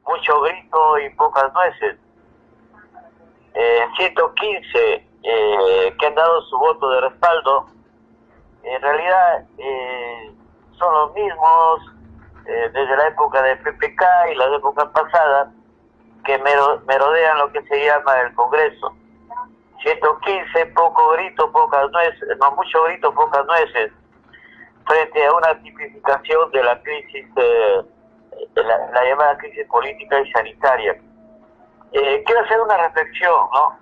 mucho grito y pocas nueces. 115 que han dado su voto de respaldo, en realidad son los mismos desde la época de PPK y las épocas pasadas que merodean lo que se llama el Congreso. 115, poco grito, pocas nueces, no, mucho grito, pocas nueces, frente a una tipificación de la crisis, la llamada crisis política y sanitaria. Quiero hacer una reflexión, ¿no?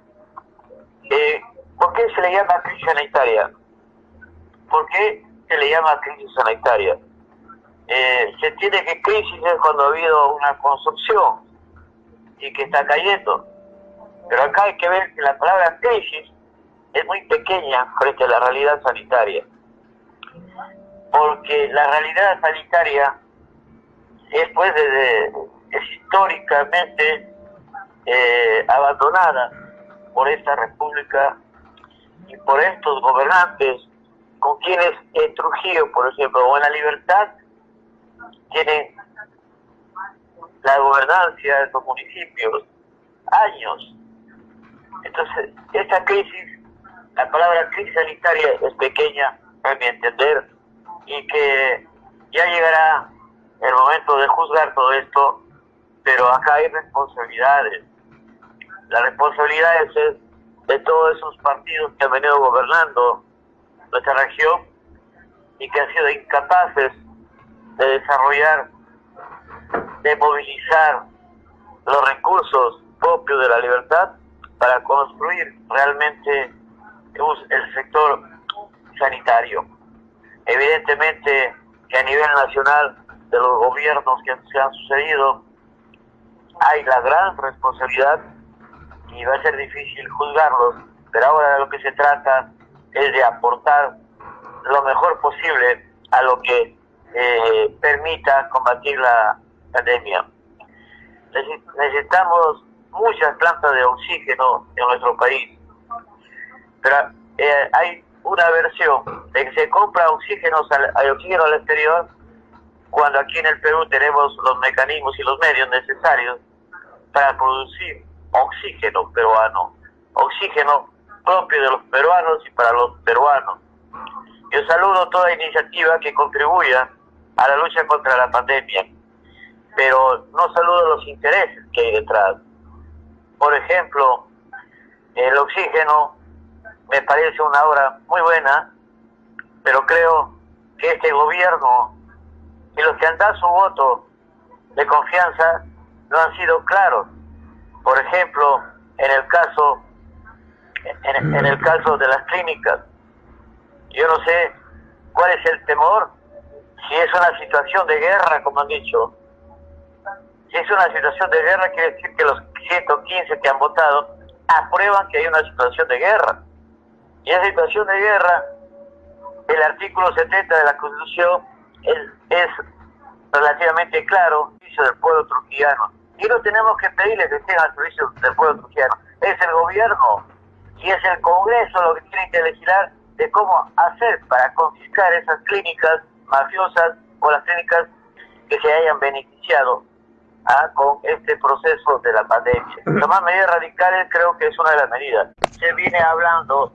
¿Por qué se le llama crisis sanitaria? ¿Por qué se le llama crisis sanitaria? Se entiende que crisis es cuando ha habido una construcción y que está cayendo. Pero acá hay que ver que la palabra crisis es muy pequeña frente a la realidad sanitaria. Porque la realidad sanitaria es pues es históricamente abandonada por esta república y por estos gobernantes con quienes en Trujillo, por ejemplo, o en La Libertad, tienen la gobernancia de los municipios años. Entonces, esta crisis, la palabra crisis sanitaria es pequeña, a mi entender, y que ya llegará el momento de juzgar todo esto, pero acá hay responsabilidades. La responsabilidad es de todos esos partidos que han venido gobernando nuestra región y que han sido incapaces de desarrollar, de movilizar los recursos propios de La Libertad para construir realmente el sector sanitario. Evidentemente que a nivel nacional de los gobiernos que se han sucedido hay la gran responsabilidad y va a ser difícil juzgarlos, pero ahora de lo que se trata es de aportar lo mejor posible a lo que permita combatir la pandemia. Necesitamos muchas plantas de oxígeno en nuestro país, pero hay una versión de que se compra oxígeno al exterior cuando aquí en el Perú tenemos los mecanismos y los medios necesarios para producir oxígeno peruano, oxígeno propio de los peruanos y para los peruanos. Yo saludo toda iniciativa que contribuya a la lucha contra la pandemia, pero no saludo los intereses que hay detrás. Por ejemplo, el oxígeno me parece una obra muy buena, pero creo que este gobierno y los que han dado su voto de confianza no han sido claros. Por ejemplo, en el caso de las clínicas, yo no sé cuál es el temor, si es una situación de guerra, como han dicho. Si es una situación de guerra, quiere decir que los 115 que han votado aprueban que hay una situación de guerra. Y esa situación de guerra, el artículo 70 de la Constitución es relativamente claro, servicio del pueblo trujillano. Y no tenemos que pedirles que estén al servicio del pueblo trujillano. Es el gobierno y es el Congreso lo que tiene que legislar de cómo hacer para confiscar esas clínicas mafiosas o las clínicas que se hayan beneficiado con este proceso de la pandemia. Tomar medidas radicales creo que es una de las medidas. Se viene hablando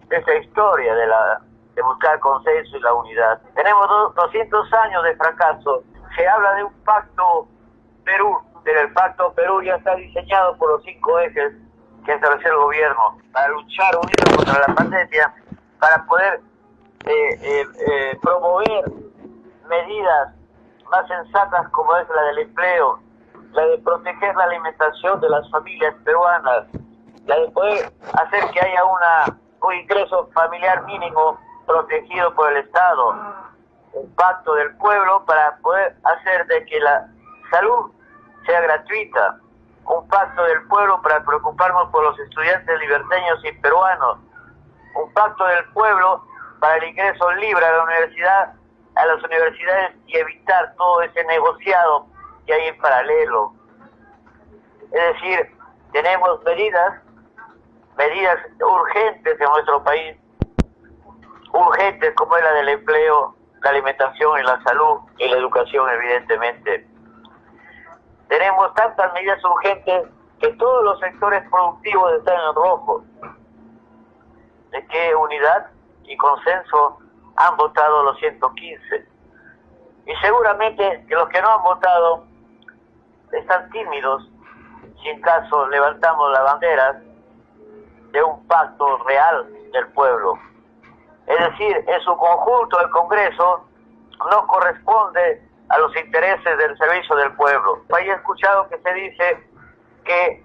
de esta historia de buscar consenso y la unidad. Tenemos 200 años de fracaso. Se habla de un pacto Perú, pero el pacto Perú ya está diseñado por los 5 ejes que estableció el gobierno para luchar unidos contra la pandemia, para poder promover medidas más sensatas como es la del empleo, la de proteger la alimentación de las familias peruanas, la de poder hacer que haya un ingreso familiar mínimo protegido por el Estado, un pacto del pueblo para poder hacer de que la salud sea gratuita, un pacto del pueblo para preocuparnos por los estudiantes liberteños y peruanos, un pacto del pueblo para el ingreso libre a las universidades y evitar todo ese negociado que hay en paralelo. Es decir, tenemos medidas urgentes en nuestro país, urgentes como es la del empleo, la alimentación y la salud y la educación, evidentemente. Tenemos tantas medidas urgentes que todos los sectores productivos están en rojo. ¿De qué unidad y consenso han votado los 115? Y seguramente que los que no han votado están tímidos, si en caso levantamos la bandera de un pacto real del pueblo. Es decir, en su conjunto el Congreso no corresponde a los intereses del servicio del pueblo. He escuchado que se dice que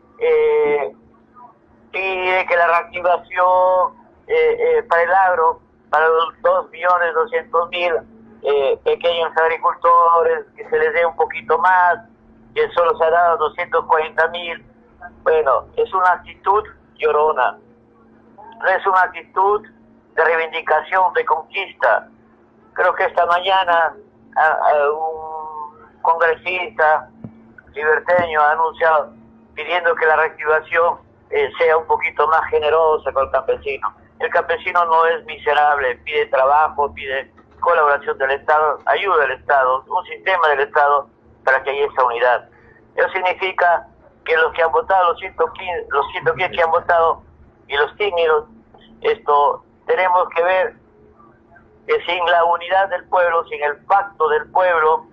pide que la reactivación para el agro, para los 2.200.000 pequeños agricultores, que se les dé un poquito más, que solo se ha dado 240.000. Bueno, es una actitud llorona, no es una actitud de reivindicación, de conquista. Creo que esta mañana un congresista liberteño ha anunciado pidiendo que la reactivación sea un poquito más generosa con el campesino. El campesino no es miserable, pide trabajo, pide colaboración del Estado, ayuda del Estado, un sistema del Estado para que haya esa unidad. Eso significa que los que han votado, los 115 que han votado y los tímidos, tenemos que ver que sin la unidad del pueblo, sin el pacto del pueblo,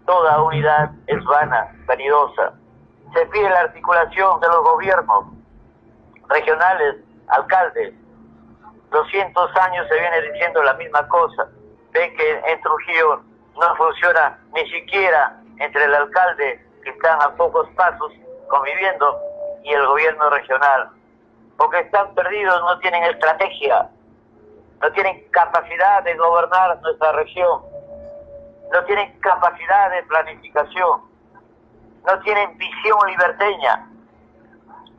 toda unidad es vana, vanidosa. Se pide la articulación de los gobiernos regionales, alcaldes. 200 años se viene diciendo la misma cosa. Ven que en Trujillo no funciona ni siquiera entre el alcalde, que están a pocos pasos conviviendo, y el gobierno regional. Porque están perdidos, no tienen estrategia, no tienen capacidad de gobernar nuestra región, no tienen capacidad de planificación, no tienen visión liberteña,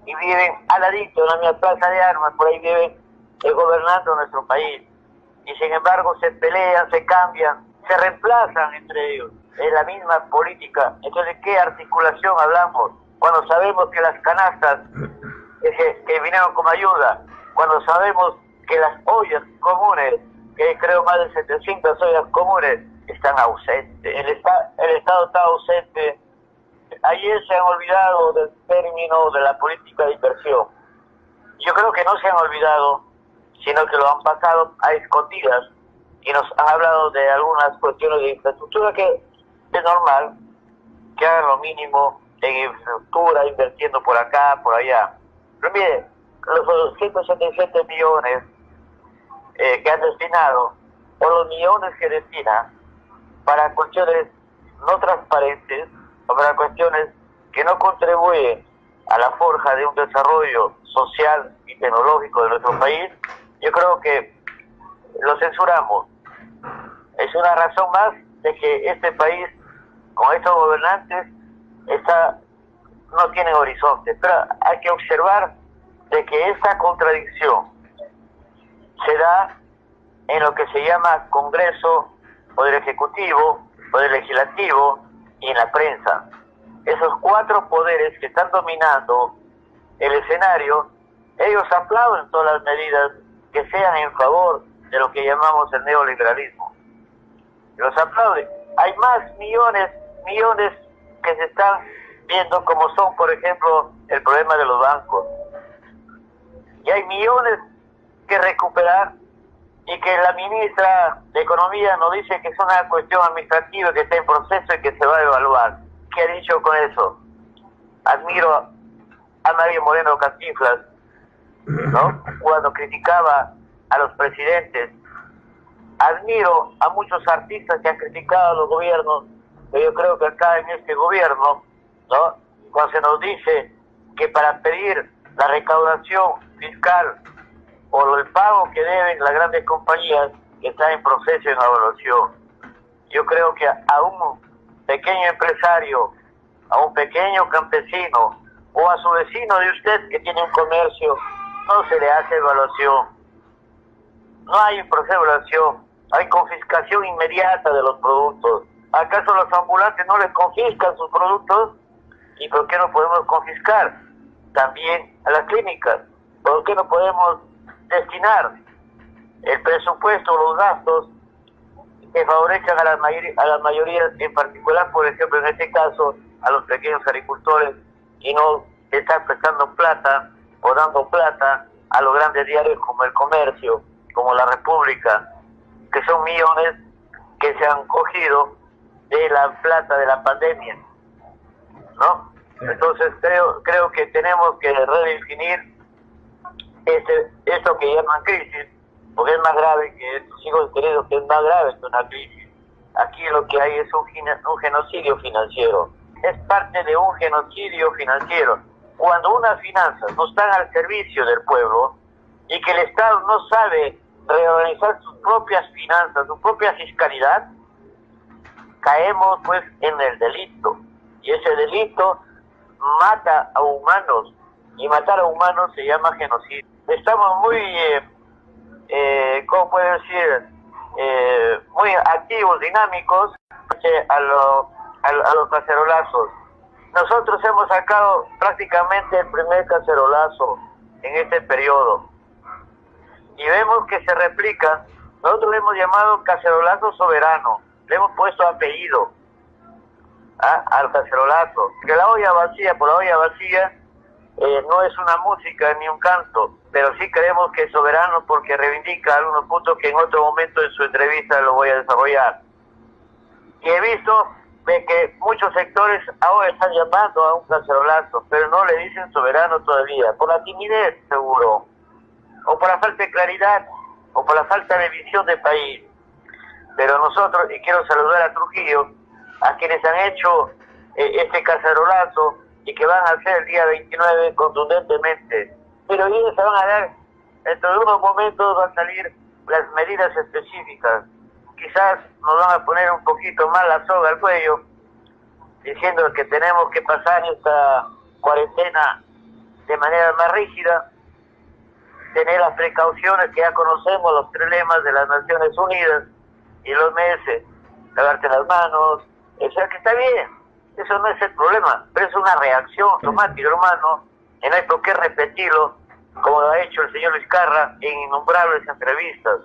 y viven al ladito en la misma plaza de armas, por ahí viven gobernando nuestro país, y sin embargo se pelean, se cambian, se reemplazan entre ellos, es la misma política. Entonces, ¿qué articulación hablamos? Cuando sabemos que las canastas que vinieron como ayuda, cuando sabemos que las ollas comunes, que creo más de 700 ollas comunes, están ausentes, el Estado está ausente. Ayer se han olvidado del término de la política de inversión. Yo creo que no se han olvidado, sino que lo han pasado a escondidas y nos han hablado de algunas cuestiones de infraestructura, que es normal que hagan lo mínimo en infraestructura, invirtiendo por acá, por allá. Pero mire, los 177 millones que han destinado, o los millones que destinan para cuestiones no transparentes, o para cuestiones que no contribuyen a la forja de un desarrollo social y tecnológico de nuestro país, yo creo que lo censuramos. Es una razón más de que este país, con estos gobernantes, no tiene horizonte. Pero hay que observar de que esta contradicción se da en lo que se llama Congreso, Poder Ejecutivo, Poder Legislativo y en la prensa. Esos cuatro poderes que están dominando el escenario, ellos aplauden todas las medidas que sean en favor de lo que llamamos el neoliberalismo. Los aplauden. Hay más millones que se están viendo, como son, por ejemplo, el problema de los bancos. Y hay millones que recuperar, y que la ministra de Economía nos dice que es una cuestión administrativa que está en proceso y que se va a evaluar. ¿Qué ha dicho con eso? Admiro a Mario Moreno Cantinflas, ¿no?, cuando criticaba a los presidentes. Admiro a muchos artistas que han criticado a los gobiernos, pero yo creo que acá en este gobierno, ¿no?, cuando se nos dice que para pedir la recaudación fiscal o el pago que deben las grandes compañías, que están en proceso de evaluación, yo creo que a un pequeño empresario, a un pequeño campesino o a su vecino de usted que tiene un comercio, no se le hace evaluación. No hay un proceso de evaluación, hay confiscación inmediata de los productos. ¿Acaso los ambulantes no les confiscan sus productos? ¿Y por qué no podemos confiscar también a las clínicas? ¿Por qué no podemos destinar el presupuesto, los gastos que favorezcan a las mayorías, en particular, por ejemplo, en este caso, a los pequeños agricultores, y no estar prestando plata o dando plata a los grandes diarios como El Comercio, como La República, que son millones que se han cogido de la plata de la pandemia, ¿no? Sí. Entonces creo que tenemos que redefinir esto que llaman crisis, porque es más grave que estos hijos queridos, que es más grave que una crisis. Aquí lo que hay es un genocidio financiero. Es parte de un genocidio financiero. Cuando unas finanzas no están al servicio del pueblo y que el Estado no sabe reorganizar sus propias finanzas, su propia fiscalidad, caemos pues en el delito. Y ese delito mata a humanos, y matar a humanos se llama genocidio. Estamos muy, ¿cómo puedo decir? Muy activos, dinámicos a los cacerolazos. Nosotros hemos sacado prácticamente el primer cacerolazo en este periodo y vemos que se replica. Nosotros le hemos llamado cacerolazo soberano, le hemos puesto apellido al cacerolazo. Que la olla vacía por la olla vacía no es una música ni un canto, pero sí creemos que es soberano porque reivindica algunos puntos que en otro momento en su entrevista lo voy a desarrollar. Y he visto de que muchos sectores ahora están llamando a un cacerolazo, pero no le dicen soberano todavía, por la timidez seguro, o por la falta de claridad, o por la falta de visión de país. Pero nosotros, y quiero saludar a Trujillo, a quienes han hecho este cacerolazo y que van a hacer el día 29 contundentemente. Pero ellos se van a dar, dentro de unos momentos van a salir las medidas específicas. Quizás nos van a poner un poquito más la soga al cuello, diciendo que tenemos que pasar esta cuarentena de manera más rígida, tener las precauciones que ya conocemos, los 3 lemas de las Naciones Unidas y los meses, lavarte las manos, o sea que está bien, eso no es el problema, pero es una reacción automática humano, y no hay por qué repetirlo, como lo ha hecho el señor Vizcarra en innumerables entrevistas.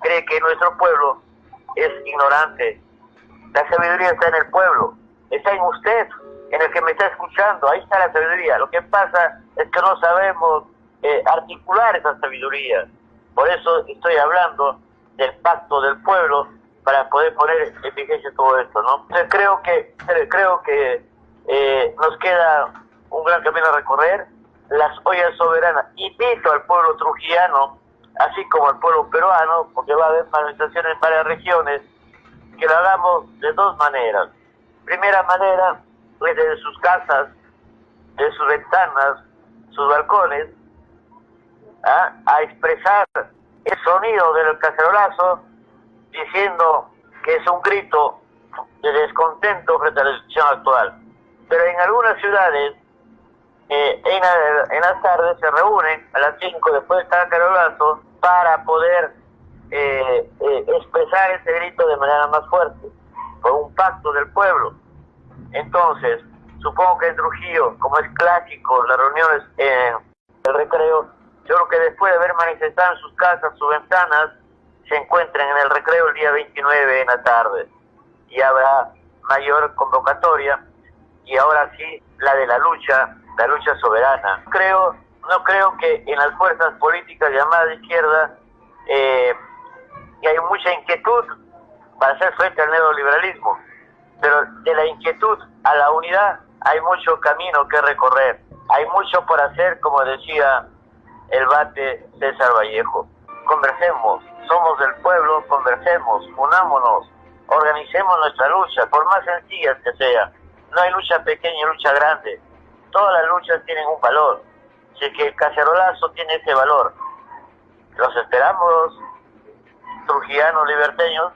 Cree que nuestro pueblo es ignorante. La sabiduría está en el pueblo, está en usted, en el que me está escuchando, ahí está la sabiduría. Lo que pasa es que no sabemos articular esa sabiduría. Por eso estoy hablando del pacto del pueblo, para poder poner en vigencia todo esto, ¿no? Entonces creo que nos queda un gran camino a recorrer. Las ollas soberanas, invito al pueblo trujillano, así como al pueblo peruano, porque va a haber manifestaciones en varias regiones, que lo hagamos de 2 maneras. Primera manera, pues desde sus casas, de sus ventanas, sus balcones, a expresar el sonido del cacerolazo, diciendo que es un grito de descontento frente a la situación actual. Pero en algunas ciudades, en las tardes se reúnen a las 5 después del cacerolazo para poder expresar ese grito de manera más fuerte, por un pacto del pueblo. Entonces, supongo que en Trujillo, como es clásico, las reuniones en el recreo, yo creo que después de haber manifestado en sus casas, sus ventanas, se encuentren en el recreo el día 29 en la tarde, y habrá mayor convocatoria, y ahora sí, la de la lucha soberana. No creo que en las fuerzas políticas llamadas de izquierda y hay mucha inquietud para hacer frente al neoliberalismo, pero de la inquietud a la unidad hay mucho camino que recorrer, hay mucho por hacer, como decía el bate César Vallejo. Conversemos, somos del pueblo, conversemos, unámonos, organicemos nuestra lucha, por más sencillas que sea. No hay lucha pequeña y lucha grande, todas las luchas tienen un valor, así que el cacerolazo tiene ese valor. Los esperamos, trujillanos liberteños,